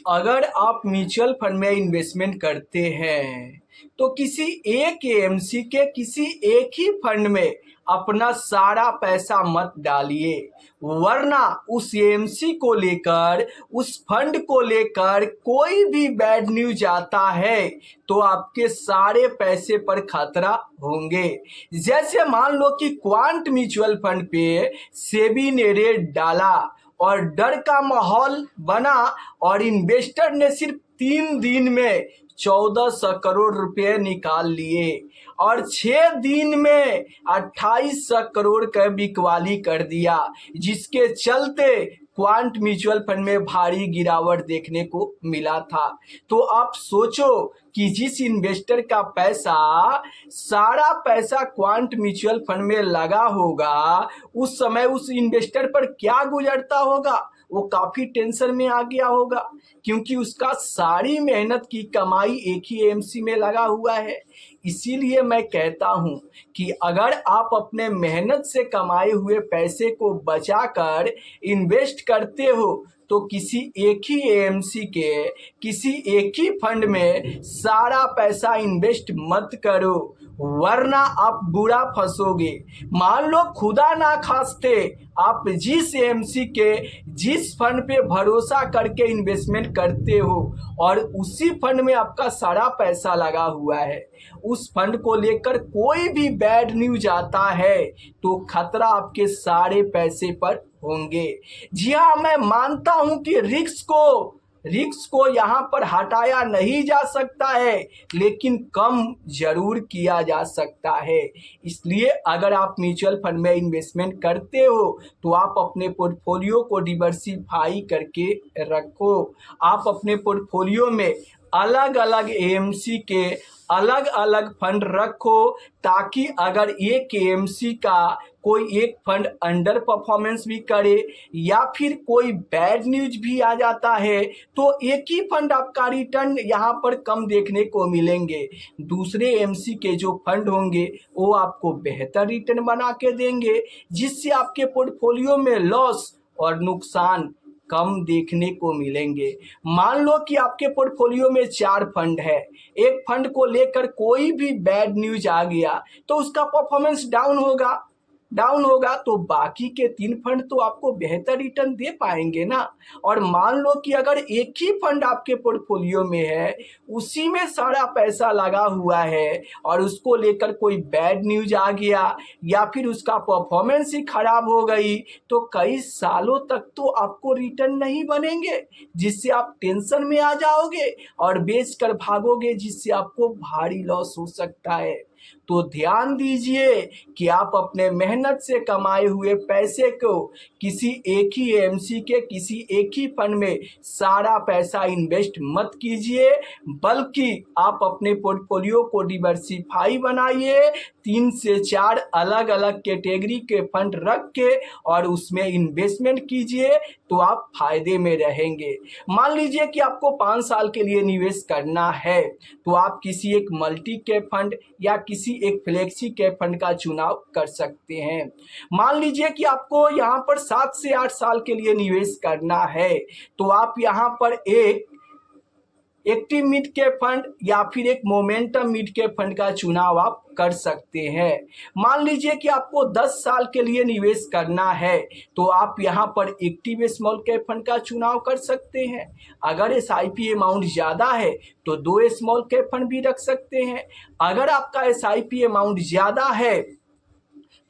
अगर आप mutual fund में इन्वेस्टमेंट करते हैं तो किसी एक एएमसी के किसी एक ही फंड में अपना सारा पैसा मत डालिए, वरना उस एएमसी को लेकर, उस फंड को लेकर कोई भी बैड न्यूज आता है तो आपके सारे पैसे पर खतरा होंगे। जैसे मान लो कि क्वांट म्यूचुअल फंड पे सेबी ने रेड डाला और डर का माहौल बना और इन्वेस्टर ने सिर्फ 3 दिन में 1400 करोड़ रुपए निकाल लिए और 6 दिन में 2800 करोड़ का बिकवाली कर दिया, जिसके चलते क्वांट म्यूचुअल फंड में भारी गिरावट देखने को मिला था। तो आप सोचो कि जिस इन्वेस्टर का सारा पैसा क्वांट म्यूचुअल फंड में लगा होगा, उस समय उस इन्वेस्टर पर क्या गुजरता होगा। वो काफी टेंशन में आ गया होगा, क्योंकि उसका सारी मेहनत की कमाई एक ही एएमसी में लगा हुआ है। इसीलिए मैं कहता हूं कि अगर आप अपने मेहनत से कमाए हुए पैसे को बचाकर इन्वेस्ट करते हो तो किसी एक ही एएमसी के किसी एक ही फंड में सारा पैसा इन्वेस्ट मत करो, वरना आप बुरा फंसोगे। मान लो खुदा ना खास्ते आप जिस एएमसी के जिस फंड पे भरोसा करके इन्वेस्टमेंट करते हो और उसी फंड में आपका सारा पैसा लगा हुआ है, उस फंड को लेकर कोई भी बैड न्यूज आता है तो खतरा आपके सारे पैसे पर होंगे। जी हाँ, मैं मानता हूं कि रिस्क को यहाँ पर हटाया नहीं जा सकता है, लेकिन कम जरूर किया जा सकता है। इसलिए अगर आप म्यूचुअल फंड में इन्वेस्टमेंट करते हो तो आप अपने पोर्टफोलियो को डिवर्सिफाई करके रखो। आप अपने पोर्टफोलियो में अलग अलग एएमसी के अलग अलग फंड रखो, ताकि अगर एक एएमसी का कोई एक फंड अंडर परफॉर्मेंस भी करे या फिर कोई बैड न्यूज भी आ जाता है तो एक ही फंड आपका रिटर्न यहाँ पर कम देखने को मिलेंगे। दूसरे एएमसी के जो फंड होंगे वो आपको बेहतर रिटर्न बना के देंगे, जिससे आपके पोर्टफोलियो में लॉस और नुकसान कम देखने को मिलेंगे। मान लो कि आपके पोर्टफोलियो में 4 फंड है, एक फंड को लेकर कोई भी बैड न्यूज आ गया तो उसका परफॉर्मेंस डाउन होगा तो बाकी के 3 फंड तो आपको बेहतर रिटर्न दे पाएंगे ना। और मान लो कि अगर एक ही फंड आपके पोर्टफोलियो में है, उसी में सारा पैसा लगा हुआ है और उसको लेकर कोई बैड न्यूज आ गया या फिर उसका परफॉर्मेंस ही खराब हो गई तो कई सालों तक तो आपको रिटर्न नहीं बनेंगे, जिससे आप टेंशन में आ जाओगे और बेच कर भागोगे, जिससे आपको भारी लॉस हो सकता है। तो ध्यान दीजिए कि आप अपने मेहनत से कमाए हुए पैसे को किसी एक ही एएमसी के किसी एक ही फंड में सारा पैसा इन्वेस्ट मत कीजिए, बल्कि आप अपने पोर्टफोलियो को डिवर्सिफाई बनाइए। 3 से 4 अलग अलग कैटेगरी के फंड रख के और उसमें इन्वेस्टमेंट कीजिए तो आप फायदे में रहेंगे। मान लीजिए कि आपको 5 साल के लिए निवेश करना है तो आप किसी एक मल्टी कैप फंड या किसी एक फ्लेक्सी कैप फंड का चुनाव कर सकते हैं। मान लीजिए कि आपको यहाँ पर 7 से 8 साल के लिए निवेश करना है तो आप यहाँ पर एक एक्टिव मिड कैप फंड या फिर एक मोमेंटम मिड कैप फंड का चुनाव आप कर सकते हैं। मान लीजिए कि आपको 10 साल के लिए निवेश करना है तो आप यहां पर एक्टिव स्मॉल कैप फंड का चुनाव कर सकते हैं। अगर एसआईपी अमाउंट ज़्यादा है तो 2 स्मॉल कैप फंड भी रख सकते हैं। अगर आपका एसआईपी अमाउंट ज़्यादा है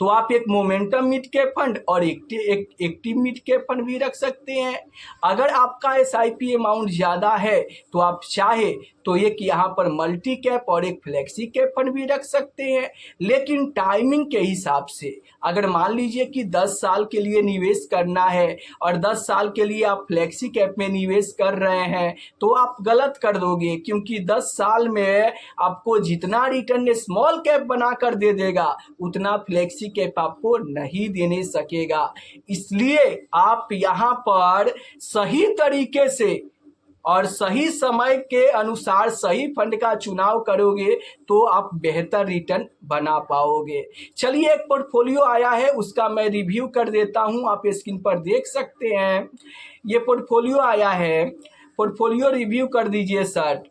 तो आप एक मोमेंटम मिड कैप फंड और एक्टिव मिड कैप फंड भी रख सकते हैं। अगर आपका एसआईपी अमाउंट ज़्यादा है तो आप चाहे तो एक यहाँ पर मल्टी कैप और एक फ्लेक्सी कैप फंड भी रख सकते हैं, लेकिन टाइमिंग के हिसाब से। अगर मान लीजिए कि 10 साल के लिए निवेश करना है और 10 साल के लिए आप फ्लेक्सी कैप में निवेश कर रहे हैं तो आप गलत कर दोगे, क्योंकि 10 साल में आपको जितना रिटर्न स्मॉल कैप बनाकर दे देगा उतना फ्लेक्सी कैप आपको नहीं देने सकेगा। इसलिए आप यहाँ पर सही तरीके से और सही समय के अनुसार सही फंड का चुनाव करोगे तो आप बेहतर रिटर्न बना पाओगे। चलिए, एक पोर्टफोलियो आया है उसका मैं रिव्यू कर देता हूं, आप स्क्रीन पर देख सकते हैं। ये पोर्टफोलियो आया है पोर्टफोलियो रिव्यू कर दीजिए सर।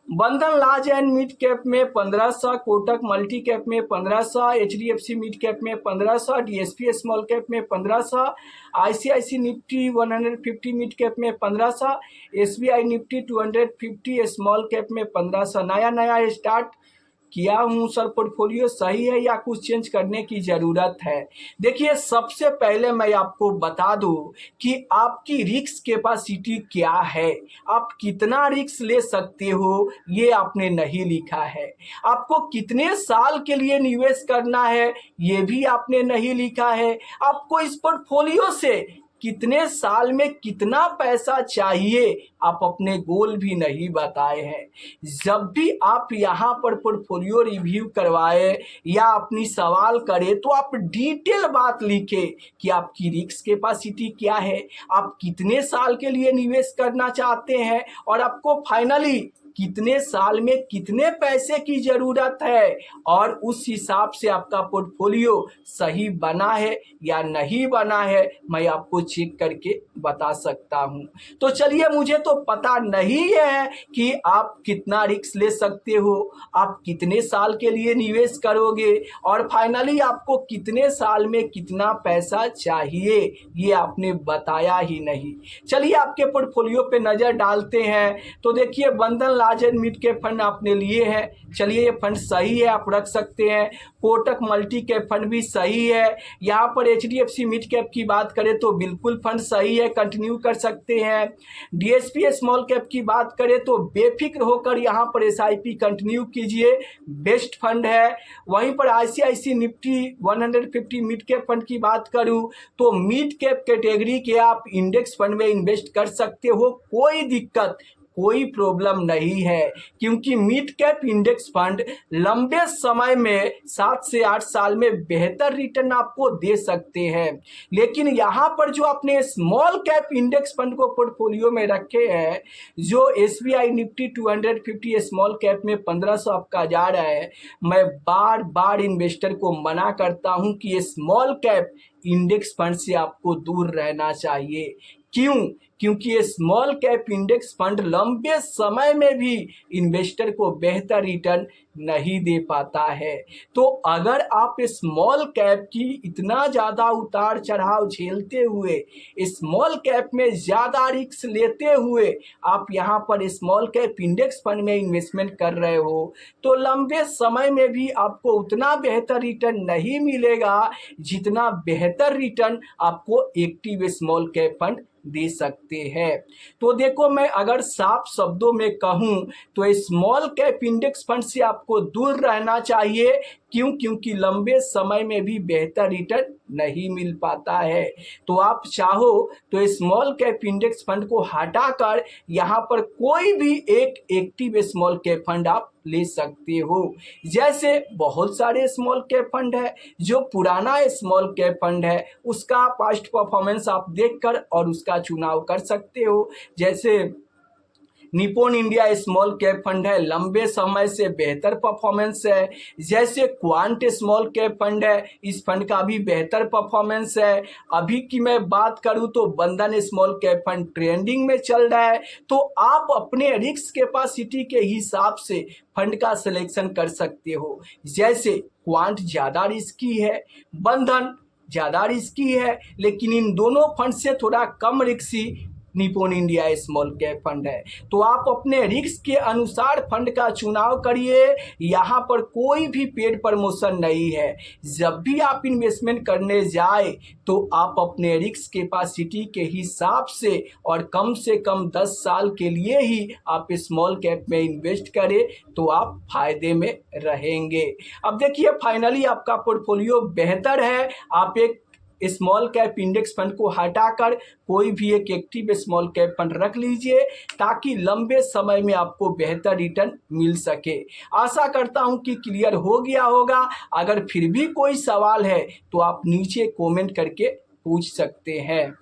बंधन लार्ज एंड मिड कैप में 1500, कोटक मल्टी कैप में 1500, HDFC मिड कैप में 1500, DSP स्मॉल कैप में 1500, ICICI निफ्टी 150 मिड कैप में 1500, SBI निफ्टी 250 स्मॉल कैप में 1500। नया नया स्टार्ट किया हूँ सर, पोर्टफोलियो सही है या कुछ चेंज करने की ज़रूरत है? देखिए, सबसे पहले मैं आपको बता दूं कि आपकी रिस्क कैपेसिटी क्या है, आप कितना रिस्क ले सकते हो ये आपने नहीं लिखा है। आपको कितने साल के लिए निवेश करना है ये भी आपने नहीं लिखा है। आपको इस पोर्टफोलियो से कितने साल में कितना पैसा चाहिए आप अपने गोल भी नहीं बताए हैं। जब भी आप यहाँ पर पोर्टफोलियो रिव्यू करवाए या अपनी सवाल करें तो आप डिटेल बात लिखे कि आपकी रिस्क कैपेसिटी क्या है, आप कितने साल के लिए निवेश करना चाहते हैं और आपको फाइनली कितने साल में कितने पैसे की ज़रूरत है, और उस हिसाब से आपका पोर्टफोलियो सही बना है या नहीं बना है मैं आपको चेक करके बता सकता हूं। तो चलिए, मुझे तो पता नहीं है कि आप कितना रिस्क ले सकते हो, आप कितने साल के लिए निवेश करोगे और फाइनली आपको कितने साल में कितना पैसा चाहिए ये आपने बताया ही नहीं। चलिए आपके पोर्टफोलियो पे नज़र डालते हैं। तो देखिए, बंधन large and mid cap fund आपने लिए हैं, चलिए ये फंड सही है, आप रख सकते हैं। कोटक मल्टी कैप फंड भी सही है। यहाँ पर HDFC मिड कैप की बात करें तो बिल्कुल फंड सही है, कंटिन्यू कर सकते हैं। DSP स्मॉल कैप की बात करें तो बेफिक्र होकर यहाँ पर SIP कंटिन्यू कीजिए, बेस्ट फंड है। वहीं पर ICICI Nifty 150 mid cap fund की बात करूँ तो मिड कैप कैटेगरी के आप इंडेक्स फंड में इन्वेस्ट कर सकते हो, कोई दिक्कत कोई प्रॉब्लम नहीं है, क्योंकि मिड कैप इंडेक्स फंड लंबे समय में 7 से 8 साल में बेहतर रिटर्न आपको दे सकते हैं। लेकिन यहाँ पर जो आपने स्मॉल कैप इंडेक्स फंड को पोर्टफोलियो में रखे हैं, जो SBI निफ्टी 250 स्मॉल कैप में 1500 आपका जा रहा है, मैं बार बार इन्वेस्टर को मना करता हूँ कि ये स्मॉल कैप इंडेक्स फंड से आपको दूर रहना चाहिए। क्यों? क्योंकि ये स्मॉल कैप इंडेक्स फंड लंबे समय में भी इन्वेस्टर को बेहतर रिटर्न नहीं दे पाता है। तो अगर आप स्मॉल कैप की इतना ज़्यादा उतार चढ़ाव झेलते हुए, स्मॉल कैप में ज़्यादा रिस्क लेते हुए आप यहाँ पर स्मॉल कैप इंडेक्स फंड में इन्वेस्टमेंट कर रहे हो, तो लंबे समय में भी आपको उतना बेहतर रिटर्न नहीं मिलेगा जितना बेहतर रिटर्न आपको एक्टिव स्मॉल कैप फंड दे सकते हैं। तो देखो, मैं अगर साफ शब्दों में कहूं तो स्मॉल कैप इंडेक्स फंड से आपको दूर रहना चाहिए। क्यों? क्योंकि लंबे समय में भी बेहतर रिटर्न नहीं मिल पाता है। तो आप चाहो तो स्मॉल कैप इंडेक्स फंड को हटाकर यहाँ पर कोई भी एक एक्टिव स्मॉल कैप फंड आप ले सकते हो। जैसे बहुत सारे स्मॉल कैप फंड है, जो पुराना स्मॉल कैप फंड है उसका पास्ट परफॉर्मेंस आप देखकर और उसका चुनाव कर सकते हो। जैसे Nippon India small cap fund है, लंबे समय से बेहतर परफॉर्मेंस है। जैसे क्वांट स्मॉल कैप फंड है, इस फंड का भी बेहतर परफॉर्मेंस है। अभी की मैं बात करूं तो बंधन स्मॉल कैप फंड ट्रेंडिंग में चल रहा है। तो आप अपने रिस्क कैपेसिटी के हिसाब से फंड का सिलेक्शन कर सकते हो। जैसे क्वांट ज़्यादा रिस्की है, बंधन ज़्यादा रिस्की है, लेकिन इन दोनों फंड से थोड़ा कम risky Nippon India small cap fund है। तो आप अपने रिस्क के अनुसार फंड का चुनाव करिए। यहाँ पर कोई भी पेड प्रमोशन नहीं है। जब भी आप इन्वेस्टमेंट करने जाए तो आप अपने रिस्क कैपेसिटी के हिसाब से और कम से कम 10 साल के लिए ही आप स्मॉल कैप में इन्वेस्ट करें, तो आप फायदे में रहेंगे। अब देखिए, फाइनली आपका पोर्टफोलियो बेहतर है। आप एक स्मॉल कैप इंडेक्स फंड को हटाकर कोई भी एक एक्टिव स्मॉल कैप फंड रख लीजिए, ताकि लंबे समय में आपको बेहतर रिटर्न मिल सके। आशा करता हूं कि क्लियर हो गया होगा। अगर फिर भी कोई सवाल है तो आप नीचे कमेंट करके पूछ सकते हैं।